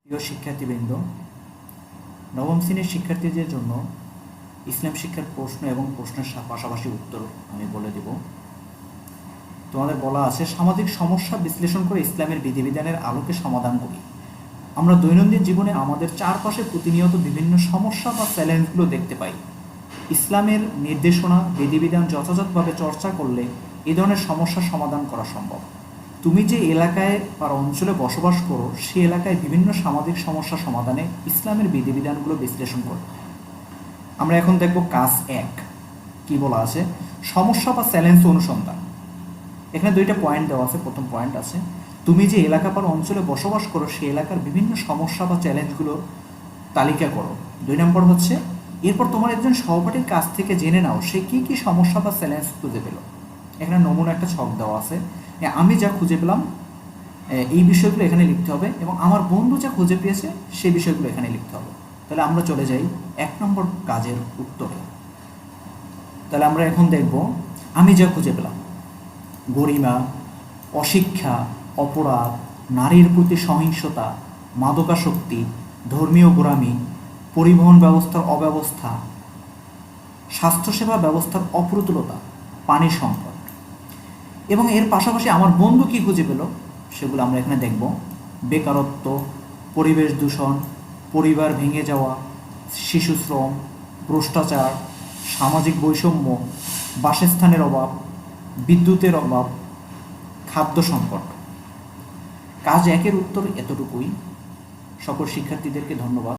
প্রিয় শিক্ষার্থীবৃন্দ, নবম শ্রেণীর শিক্ষার্থীদের জন্য ইসলাম শিক্ষার প্রশ্ন এবং প্রশ্নের পাশাপাশি উত্তর আমি বলে দেব। তোমাদের বলা আছে, সামাজিক সমস্যা বিশ্লেষণ করে ইসলামের বিধিবিধানের আলোকে সমাধান করি। আমরা দৈনন্দিন জীবনে আমাদের চারপাশে প্রতিনিয়ত বিভিন্ন সমস্যা বা চ্যালেঞ্জগুলো দেখতে পাই। ইসলামের নির্দেশনা বিধিবিধান যথাযথভাবে চর্চা করলে এই ধরনের সমস্যার সমাধান করা সম্ভব। তুমি যে এলাকায় বা অঞ্চলে বসবাস করো সেই এলাকায় বিভিন্ন সামাজিক সমস্যা সমাধানে ইসলামের বিধিবিধানগুলো বিশ্লেষণ করো। আমরা এখন দেখব কাজ 1 কি বলা আছে, সমস্যা বা চ্যালেঞ্জ অনুসন্ধান। এখানে দুইটা পয়েন্ট দেওয়া আছে। প্রথম পয়েন্ট আছে, তুমি যে এলাকা বা অঞ্চলে বসবাস করো সেই এলাকার বিভিন্ন সমস্যা বা চ্যালেঞ্জগুলো তালিকা করো। 2 নম্বর হচ্ছে, এরপর তোমার একজন সহপাঠীর কাছ থেকে জেনে নাও সে কি কি সমস্যা বা চ্যালেঞ্জ খুঁজে পেল। এখানে নমুনা একটা ছক দেওয়া আছে। আমি যা খুঁজে পেলাম এই বিষয়গুলো এখানে লিখতে হবে এবং আমার বন্ধু যা খুঁজে পেয়েছে সেই বিষয়গুলো এখানে লিখতে হবে। তাহলে আমরা চলে যাই 1 নম্বর কাজের উত্তরে। তাহলে আমরা এখন দেখব, আমি যা খুঁজে পেলাম: গরিমা, অশিক্ষা, অপরাধ, নারীর প্রতি সহিংসতা, মাদকাসক্তি, ধর্মীয় গোঁড়ামি, পরিবহন ব্যবস্থার অব্যবস্থা, স্বাস্থ্যসেবা ব্যবস্থার অপ্রতুলতা, পানি সংকট। এবং এর পাশাপাশি আমার বন্ধু কি খুঁজে পেল সেগুলো আমরা এখানে দেখব: বেকারত্ব, পরিবেশ দূষণ, পরিবার ভেঙে যাওয়া, শিশু শ্রম, ভ্রষ্টাচার, সামাজিক বৈষম্য, বাসস্থানের অভাব, বিদ্যুতের অভাব, খাদ্য সংকট। কাজ 1 এর উত্তর এতটুকুই। সকল শিক্ষার্থীদেরকে ধন্যবাদ।